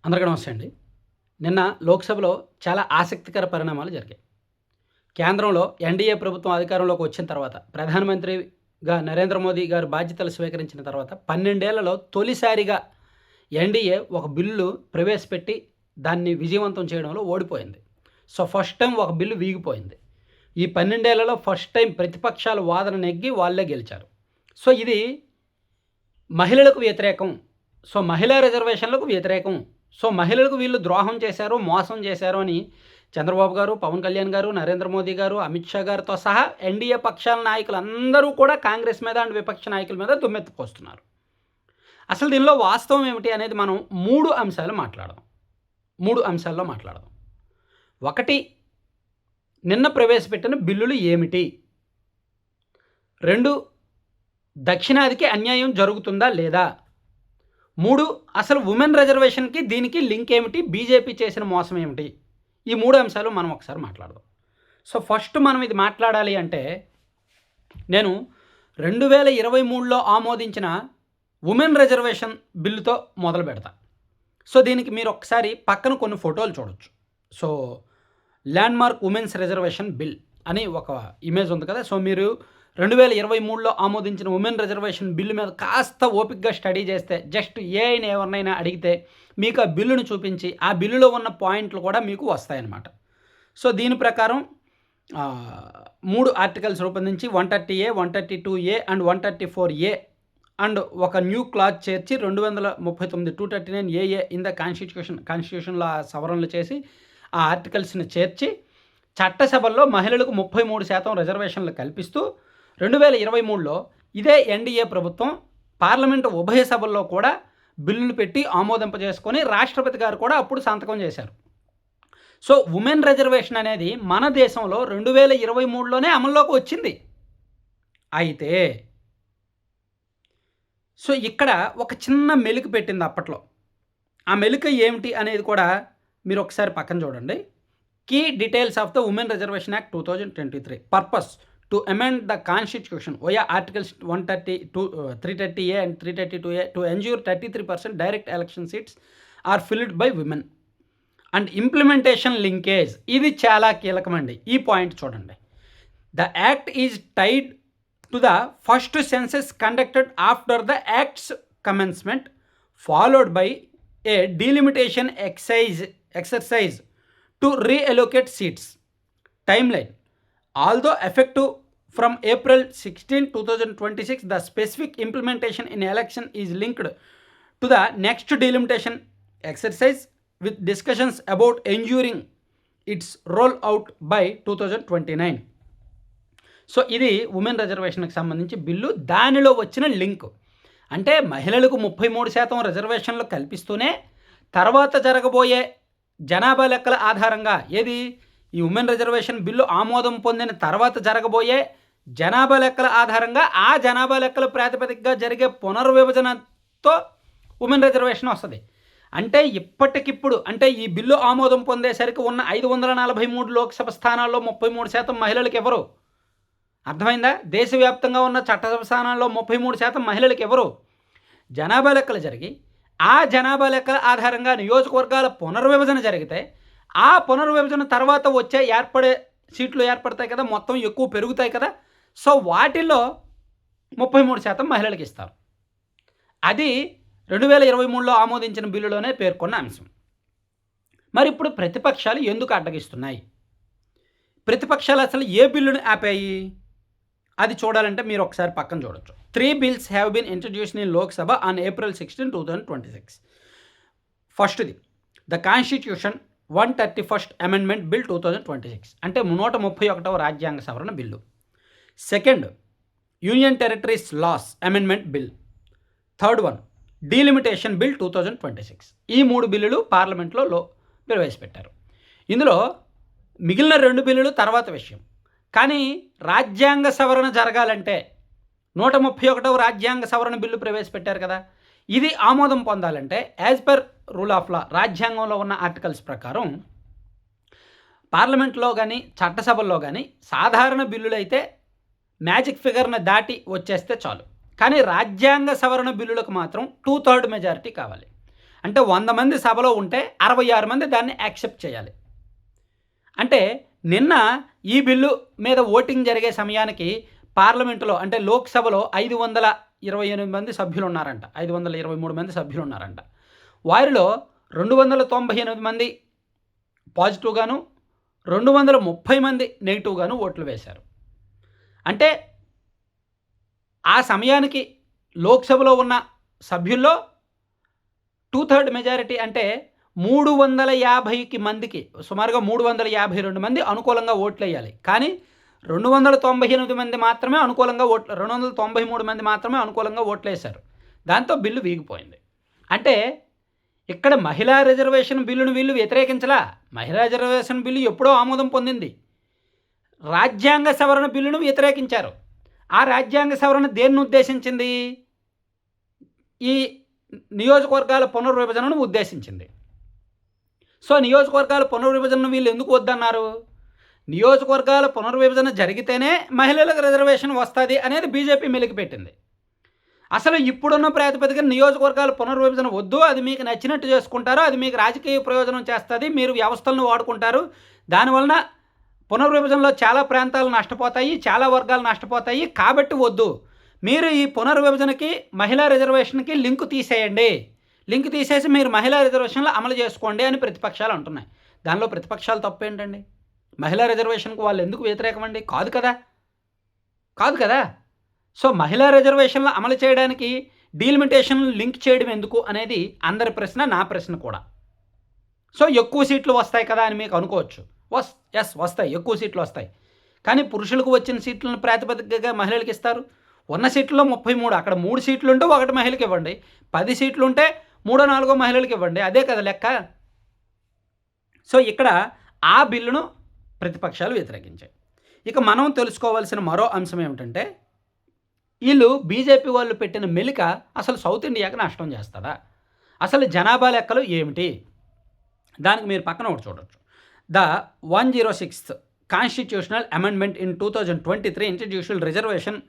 అందరికీ నమస్తే అండి. నిన్న లోక్సభలో చాలా ఆసక్తికర పరిణామాలు జరిగాయి. కేంద్రంలో ఎన్డీఏ ప్రభుత్వం అధికారంలోకి వచ్చిన తర్వాత, ప్రధానమంత్రిగా నరేంద్ర మోదీ గారు బాధ్యతలు స్వీకరించిన తర్వాత 12 ఏళ్లలో తొలిసారిగా ఎన్డీఏ ఒక బిల్లు ప్రవేశపెట్టి దాన్ని విజయవంతం చేయడంలో ఓడిపోయింది. సో, ఫస్ట్ టైం ఒక బిల్లు వీగిపోయింది. ఈ 12 ఏళ్లలో ఫస్ట్ టైం ప్రతిపక్షాలు వాదన నెగ్గి వాళ్ళే గెలిచారు. సో, ఇది మహిళలకు వ్యతిరేకం. సో, మహిళా రిజర్వేషన్లకు వ్యతిరేకం. సో, మహిళలకు వీళ్ళు ద్రోహం చేశారు, మోసం చేశారు అని చంద్రబాబు గారు, పవన్ కళ్యాణ్ గారు, నరేంద్ర మోదీ గారు, అమిత్ షా గారితో సహా ఎన్డీఏ పక్షాల నాయకులందరూ కూడా కాంగ్రెస్ మీద అండ్ విపక్ష నాయకుల మీద దుమ్మెత్తిపోస్తున్నారు. అసలు దీనిలో వాస్తవం ఏమిటి అనేది మనం 3 అంశాలు మాట్లాడదాం. 3 అంశాల్లో మాట్లాడదాం. 1, నిన్న ప్రవేశపెట్టిన బిల్లులు ఏమిటి? 2, దక్షిణాదికి అన్యాయం జరుగుతుందా లేదా? 3, అసలు ఉమెన్ రిజర్వేషన్కి దీనికి లింక్ ఏమిటి? బీజేపీ చేసిన మోసం ఏమిటి? ఈ 3 అంశాలు మనం ఒకసారి మాట్లాడదాం. సో, ఫస్ట్ మనం ఇది మాట్లాడాలి అంటే నేను 2023లో ఆమోదించిన ఉమెన్ రిజర్వేషన్ బిల్లుతో మొదలు పెడతా. సో, దీనికి మీరు ఒకసారి పక్కన కొన్ని ఫోటోలు చూడొచ్చు. So, landmark women's reservation bill అని ఒక ఇమేజ్ ఉంది కదా. సో, మీరు 2023లో ఆమోదించిన ఉమెన్ రిజర్వేషన్ బిల్లు మీద కాస్త ఓపికగా స్టడీ చేస్తే, జస్ట్ ఏఐని ఎవరినైనా అడిగితే మీకు ఆ బిల్లును చూపించి ఆ బిల్లులో ఉన్న పాయింట్లు కూడా మీకు వస్తాయన్నమాట. సో, దీని ప్రకారం 3 ఆర్టికల్స్ రూపొందించి 130A, 132A and 134A and ఒక న్యూ క్లాజ్ చేర్చి 239 239AA ఇన్ ద కాన్స్టిట్యూషన్లో సవరణలు చేసి ఆ ఆర్టికల్స్ని చేర్చి చట్టసభల్లో మహిళలకు 33% రిజర్వేషన్లు కల్పిస్తూ 2023లో ఇదే ఎన్డీఏ ప్రభుత్వం పార్లమెంటు ఉభయ సభల్లో కూడా బిల్లులు పెట్టి ఆమోదింపజేసుకొని రాష్ట్రపతి గారు కూడా అప్పుడు సంతకం చేశారు. సో, ఉమెన్ రిజర్వేషన్ అనేది మన దేశంలో 2023లోనే అమల్లోకి వచ్చింది. అయితే సో, ఇక్కడ ఒక చిన్న మెలిక పెట్టింది అప్పట్లో. ఆ మెలిక ఏమిటి అనేది కూడా మీరు ఒకసారి పక్కన చూడండి. Key details of the women reservation act 2023 purpose to amend the constitution via articles 330A and 332A to ensure 33% direct election seats are filled by women and implementation linkage. ఇది చాలా కీలకమండి. ఈ పాయింట్ చూడండి. The act is tied to the first census conducted after the act's commencement, followed by a delimitation exercise to reallocate seats. Timeline. Although effective from April 16, 2026, the specific implementation in election is linked to the next delimitation exercise with discussions about ensuring its roll out by 2029. So, ఇది women రిజర్వేషన్కి సంబంధించి bill. దానిలో వచ్చిన link అంటే మహిళలకు 33% రిజర్వేషన్లు కల్పిస్తూనే తర్వాత జరగబోయే జనాభా లెక్కల ఆధారంగా ఏది ఈ ఉమెన్ రిజర్వేషన్ బిల్లు ఆమోదం పొందిన తర్వాత జరగబోయే జనాభా లెక్కల ఆధారంగా ఆ జనాభా లెక్కల ప్రాతిపదికగా జరిగే పునర్విభజనతో ఉమెన్ రిజర్వేషన్ వస్తుంది. అంటే ఇప్పటికిప్పుడు అంటే ఈ బిల్లు ఆమోదం పొందేసరికి ఉన్న 543 లోక్సభ స్థానాల్లో 33% మహిళలకు ఎవరు? అర్థమైందా? దేశవ్యాప్తంగా ఉన్న చట్టసభ స్థానాల్లో 33% మహిళలకు ఎవరు? జనాభా లెక్కలు జరిగి ఆ జనాభా లెక్కల ఆధారంగా నియోజకవర్గాల పునర్విభజన జరిగితే ఆ పునర్విభజన తర్వాత వచ్చే సీట్లు ఏర్పడతాయి కదా, మొత్తం ఎక్కువ పెరుగుతాయి కదా. సో, వాటిల్లో 33% మహిళలకు ఇస్తారు. అది 2023లో ఆమోదించిన బిల్లులోనే పేర్కొన్న అంశం. మరి ఇప్పుడు ప్రతిపక్షాలు ఎందుకు అడ్డగిస్తున్నాయి? ప్రతిపక్షాలు అసలు ఏ బిల్లును ఆపాయి? అది చూడాలంటే మీరు ఒకసారి పక్కన చూడొచ్చు. 3 bills have been introduced in Lok Sabha on April 16, 2026. ఫస్ట్ది the constitution 131st amendment bill 2026 అంటే 131వ రాజ్యాంగ సవరణ bill. Second, union territories laws amendment bill. Third one, delimitation bill 2026. ఈ 3 బిల్లులు పార్లమెంట్లో ప్రవేశపెట్టారు. ఇందులో మిగిలిన 2 బిల్లులు తర్వాత విషయం. కానీ రాజ్యాంగ సవరణ జరగాలంటే 131వ రాజ్యాంగ సవరణ బిల్లు ప్రవేశపెట్టారు కదా, ఇది ఆమోదం పొందాలంటే as per rule of law రాజ్యాంగంలో ఉన్న ఆర్టికల్స్ ప్రకారం పార్లమెంట్లో కానీ చట్టసభల్లో కానీ సాధారణ బిల్లులు అయితే మ్యాజిక్ ఫిగర్ని దాటి వచ్చేస్తే చాలు. కానీ రాజ్యాంగ సవరణ బిల్లులకు మాత్రం 2/3 మెజారిటీ కావాలి. అంటే 100 మంది సభలో ఉంటే 66 మంది దాన్ని యాక్సెప్ట్ చేయాలి. అంటే నిన్న ఈ బిల్లు మీద ఓటింగ్ జరిగే సమయానికి పార్లమెంటులో అంటే లోక్సభలో 528 మంది సభ్యులున్నారంట. 523 మంది సభ్యులున్నారంట. వారిలో 298 మంది పాజిటివ్‌గాను, 230 మంది నెగెటివ్‌గాను ఓట్లు వేశారు. అంటే ఆ సమయానికి లోక్సభలో ఉన్న సభ్యుల్లో 2/3 మెజారిటీ అంటే 350 మందికి సుమారుగా 352 మంది అనుకూలంగా ఓట్లేయాలి. కానీ 298 మంది మాత్రమే అనుకూలంగా 293 మంది మాత్రమే అనుకూలంగా ఓట్లేశారు. దాంతో బిల్లు వీగిపోయింది. అంటే ఇక్కడ మహిళా రిజర్వేషన్ బిల్లును వీళ్ళు వ్యతిరేకించలా. మహిళా రిజర్వేషన్ బిల్లు ఎప్పుడో ఆమోదం పొందింది. రాజ్యాంగ సవరణ బిల్లును వ్యతిరేకించారు. ఆ రాజ్యాంగ సవరణ దేన్ని ఉద్దేశించింది? ఈ నియోజకవర్గాల పునర్విభజనను ఉద్దేశించింది. సో నియోజకవర్గాల పునర్విభజనను వీళ్ళు ఎందుకు వద్దన్నారు? నియోజకవర్గాల పునర్విభజన జరిగితేనే మహిళలకు రిజర్వేషన్ వస్తుంది అనేది బీజేపీ మెలికిపెట్టింది. అసలు ఇప్పుడున్న ప్రాతిపదికన నియోజకవర్గాల పునర్విభజన వద్దు, అది మీకు నచ్చినట్టు చేసుకుంటారు, అది మీకు రాజకీయ ప్రయోజనం చేస్తుంది, మీరు వ్యవస్థలను వాడుకుంటారు, దానివలన పునర్విభజనలో చాలా ప్రాంతాలు నష్టపోతాయి, చాలా వర్గాలు నష్టపోతాయి, కాబట్టి వద్దు, మీరు ఈ పునర్విభజనకి మహిళా రిజర్వేషన్కి లింకు తీసేయండి, లింక్ తీసేసి మీరు మహిళా రిజర్వేషన్లు అమలు చేసుకోండి అని ప్రతిపక్షాలు అంటున్నాయి. దానిలో ప్రతిపక్షాలు తప్పేంటండి? మహిళా రిజర్వేషన్కు వాళ్ళు ఎందుకు వ్యతిరేకమండి? కాదు కదా, కాదు కదా. సో మహిళా రిజర్వేషన్లు అమలు చేయడానికి డీలిమిటేషన్లు లింక్ చేయడం ఎందుకు అనేది అందరి ప్రశ్న, నా ప్రశ్న కూడా. సో ఎక్కువ సీట్లు వస్తాయి కదా అని మీకు అనుకోవచ్చు. వస్తాయి, ఎక్కువ సీట్లు వస్తాయి. కానీ పురుషులకు వచ్చిన సీట్లను ప్రాతిపదికగా మహిళలకు ఇస్తారు. ఉన్న సీట్లలో 33, అక్కడ 3 సీట్లు ఉంటే 1 మహిళకి ఇవ్వండి, 10 సీట్లు ఉంటే 3-4 మహిళలకు ఇవ్వండి, అదే కదా లెక్క. సో ఇక్కడ ఆ బిల్లును ప్రతిపక్షాలు వ్యతిరేకించాయి. ఇక మనం తెలుసుకోవాల్సిన మరో అంశం ఏమిటంటే, వీళ్ళు బీజేపీ వాళ్ళు పెట్టిన మెలిక అసలు సౌత్ ఇండియాకి నష్టం చేస్తుందా? అసలు జనాభా లెక్కలు ఏమిటి? దానికి మీరు పక్కన ఒకటి చూడొచ్చు. The 106th constitutional amendment in 2023 introduced reservation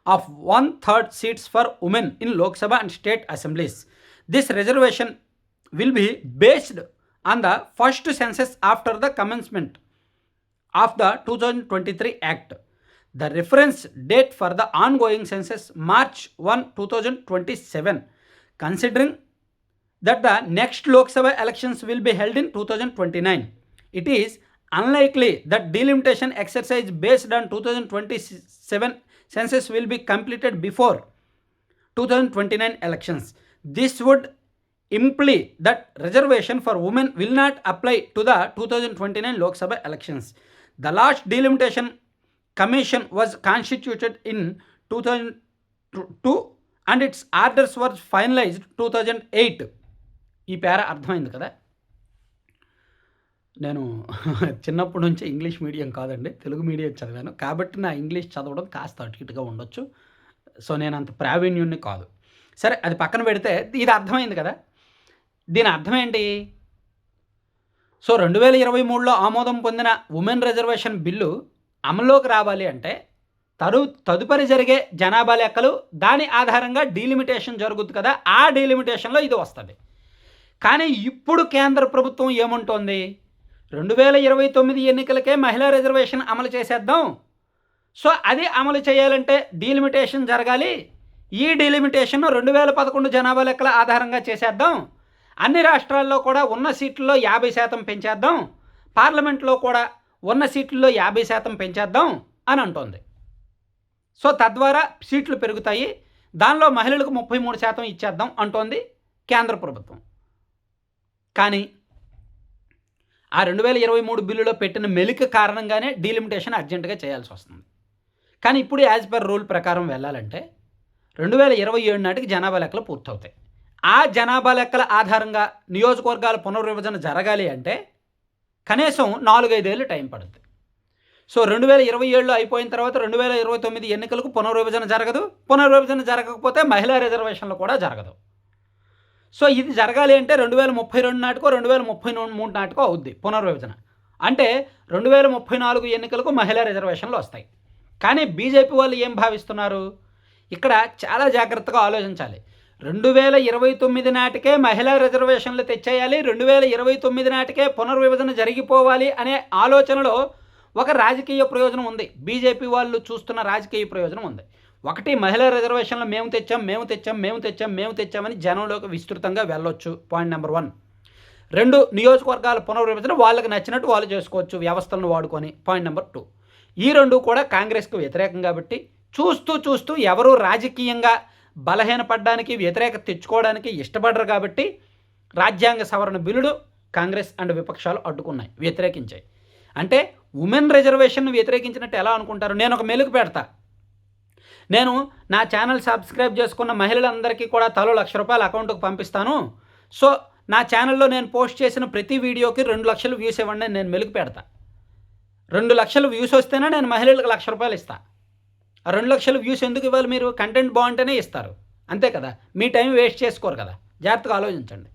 of 1/3 seats for women in Lok Sabha and state assemblies. This reservation will be based on the first census after the commencement of the 2023 Act. The reference date for the ongoing census March 1, 2027. Considering that the next Lok Sabha elections will be held in 2029, it is unlikely that delimitation exercise based on 2027 census will be completed before 2029 elections. This would imply that reservation for women will not apply to the 2029 Lok Sabha elections. The last delimitation commission was constituted in 2002 and its orders were finalized 2008. ఈ పేర అర్థమైంది కదా. నేను చిన్నప్పటి నుంచి English medium కాదండి, Telugu medium చదివాను. కాబట్టి నా ఇంగ్లీష్ చదవడం కాస్త అటు ఇటుగా ఉండొచ్చు. సో నేను అంత ప్రావీణ్యుణ్ణి కాదు. సరే, అది పక్కన పెడితే ఇది అర్థమైంది కదా. దీని అర్థం ఏంటి? సో 2023లో ఆమోదం పొందిన ఉమెన్ రిజర్వేషన్ బిల్లు అమల్లోకి రావాలి అంటే తదుపరి జరిగే జనాభా లెక్కలు దాని ఆధారంగా డీలిమిటేషన్ జరుగుతుంది కదా, ఆ డీలిమిటేషన్లో ఇది వస్తుంది. కానీ ఇప్పుడు కేంద్ర ప్రభుత్వం ఏమంటోంది? 2029 ఎన్నికలకే మహిళా రిజర్వేషన్ అమలు చేసేద్దాం. సో అది అమలు చేయాలంటే డీలిమిటేషన్ జరగాలి. ఈ డీలిమిటేషన్ 2011 జనాభా లెక్కల ఆధారంగా చేసేద్దాం. అన్ని రాష్ట్రాల్లో కూడా ఉన్న సీట్లలో 50% పెంచేద్దాం. పార్లమెంట్లో కూడా ఉన్న సీట్లలో 50% పెంచేద్దాం అని అంటోంది. సో తద్వారా సీట్లు పెరుగుతాయి, దానిలో మహిళలకు 33% ఇచ్చేద్దాం అంటోంది కేంద్ర ప్రభుత్వం. కానీ ఆ 2023 బిల్లులో పెట్టిన మెలిక కారణంగానే డీలిమిటేషన్ అర్జెంటుగా చేయాల్సి వస్తుంది. కానీ ఇప్పుడు యాజ్ పర్ రూల్ ప్రకారం వెళ్ళాలంటే 2027 నాటికి జనాభా లెక్కలు పూర్తవుతాయి. ఆ జనాభా లెక్కల ఆధారంగా నియోజకవర్గాల పునర్విభజన జరగాలి అంటే కనీసం 4-5 ఏళ్ళు టైం పడుతుంది. సో 2027లో అయిపోయిన తర్వాత 2029 ఎన్నికలకు పునర్విభజన జరగదు. పునర్విభజన జరగకపోతే మహిళా రిజర్వేషన్లు కూడా జరగదు. సో ఇది జరగాలి అంటే 2032 నాటికో 2033 నాటికో అవుద్ది పునర్విభజన. అంటే 2034 ఎన్నికలకు మహిళా రిజర్వేషన్లు వస్తాయి. కానీ బీజేపీ వాళ్ళు ఏం భావిస్తున్నారు? ఇక్కడ చాలా జాగ్రత్తగా ఆలోచించాలి. 2029 నాటికే మహిళా రిజర్వేషన్లు తెచ్చేయాలి, 2029 నాటికే పునర్విభజన జరిగిపోవాలి అనే ఆలోచనలో ఒక రాజకీయ ప్రయోజనం ఉంది. బీజేపీ వాళ్ళు చూస్తున్న రాజకీయ ప్రయోజనం ఉంది. ఒకటి, మహిళా రిజర్వేషన్లు మేము తెచ్చామని జనంలోకి విస్తృతంగా వెళ్ళొచ్చు. Point number 1. 2, నియోజకవర్గాల పునర్విభజన వాళ్ళకి నచ్చినట్టు వాళ్ళు చేసుకోవచ్చు వ్యవస్థలను వాడుకొని. Point number 2. ఈ 2 కూడా కాంగ్రెస్కు వ్యతిరేకం కాబట్టి చూస్తూ ఎవరు రాజకీయంగా బలహీనపడడానికి, వ్యతిరేకత తెచ్చుకోవడానికి ఇష్టపడరు కాబట్టి రాజ్యాంగ సవరణ బిల్లును కాంగ్రెస్ అండ్ విపక్షాలు అడ్డుకున్నాయి, వ్యతిరేకించాయి. అంటే ఉమెన్ రిజర్వేషన్ను వ్యతిరేకించినట్టు ఎలా అనుకుంటారు? నేను ఒక మెలుగు పెడతా. నేను నా ఛానల్ సబ్స్క్రైబ్ చేసుకున్న మహిళలందరికీ కూడా తలో ₹1,00,000 అకౌంట్కి పంపిస్తాను. సో నా ఛానల్లో నేను పోస్ట్ చేసిన ప్రతి వీడియోకి 2 లక్షలు వ్యూస్ ఇవ్వండి అని నేను మెలుగు పెడతా. 2 లక్షలు వ్యూస్ వస్తేనే నేను మహిళలకు ₹1,00,000 ఇస్తా. ఆ 2 లక్షల వ్యూస్ ఎందుకు ఇవ్వాలి? మీరు కంటెంట్ బాగుంటేనే ఇస్తారు, అంతే కదా. మీ టైం వేస్ట్ చేసుకోరు కదా. జాగ్రత్తగా ఆలోచించండి.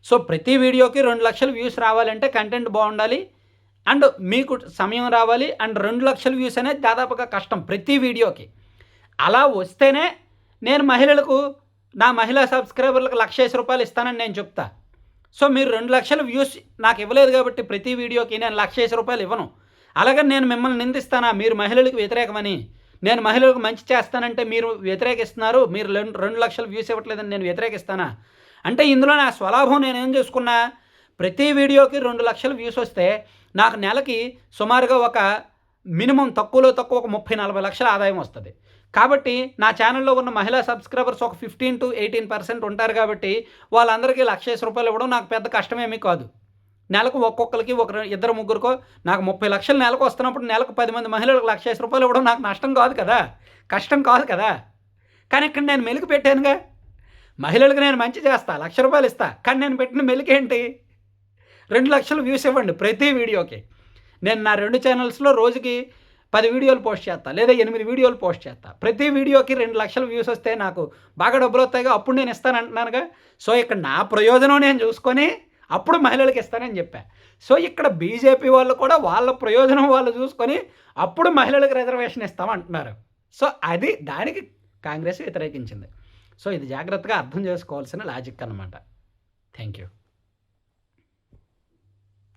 సో ప్రతి వీడియోకి 2 లక్షల వ్యూస్ రావాలంటే కంటెంట్ బాగుండాలి అండ్ మీకు సమయం రావాలి. అండ్ 2 లక్షల వ్యూస్ అనేది దాదాపుగా కష్టం ప్రతి వీడియోకి. అలా వస్తేనే నేను మహిళలకు, నా మహిళా సబ్స్క్రైబర్లకు ₹1,00,000 ఇస్తానని నేను చెప్తా. సో మీరు 2 లక్షల వ్యూస్ నాకు ఇవ్వలేదు కాబట్టి ప్రతి వీడియోకి నేను ₹1,00,000 ఇవ్వను. అలాగే నేను మిమ్మల్ని నిందిస్తానా మీరు మహిళలకు వ్యతిరేకమని? నేను మహిళలకు మంచి చేస్తానంటే మీరు వ్యతిరేకిస్తున్నారు, మీరు 2 లక్షల వ్యూస్ ఇవ్వట్లేదని నేను వ్యతిరేకిస్తానా? అంటే ఇందులో నా స్వలాభం నేనేం చేసుకున్నా, ప్రతి వీడియోకి 2 లక్షల వ్యూస్ వస్తే నాకు నెలకి సుమారుగా ఒక మినిమం తక్కువలో తక్కువ ఒక 30-40 లక్షల ఆదాయం వస్తుంది. కాబట్టి నా ఛానల్లో ఉన్న మహిళా సబ్స్క్రైబర్స్ ఒక 15-18% ఉంటారు కాబట్టి వాళ్ళందరికీ ₹1,00,000 ఇవ్వడం నాకు పెద్ద కష్టమేమీ కాదు. నెలకు ఒక్కొక్కరికి ఒక 2-3కో నాకు 30 లక్షలు నెలకు వస్తున్నప్పుడు నెలకు 10 మంది మహిళలకు ₹1,00,000 ఇవ్వడం నాకు నష్టం కాదు కదా, కష్టం కాదు కదా. కానీ ఇక్కడ నేను మెలుగు పెట్టానుగా, మహిళలకు నేను మంచి చేస్తా, ₹1,00,000 ఇస్తా. కానీ నేను పెట్టిన మెలుకేంటి? 2 లక్షలు వ్యూస్ ఇవ్వండి ప్రతి వీడియోకి. నేను నా 2 ఛానల్స్లో రోజుకి 10 వీడియోలు పోస్ట్ చేస్తా, లేదా 8 వీడియోలు పోస్ట్ చేస్తా. ప్రతి వీడియోకి 2 లక్షల వ్యూస్ వస్తే నాకు బాగా డబ్బులు వస్తాయిగా, అప్పుడు నేను ఇస్తానంటున్నానుగా. సో ఇక్కడ నా ప్రయోజనం నేను చూసుకొని అప్పుడు మహిళలకు ఇస్తానని చెప్పా. సో ఇక్కడ బీజేపీ వాళ్ళు కూడా వాళ్ళ ప్రయోజనం వాళ్ళు చూసుకొని అప్పుడు మహిళలకు రిజర్వేషన్ ఇస్తామంటున్నారు. సో అది దానికి కాంగ్రెస్ వ్యతిరేకించింది. సో ఇది జాగ్రత్తగా అర్థం చేసుకోవాల్సిన లాజిక్ అన్నమాట. Thank you.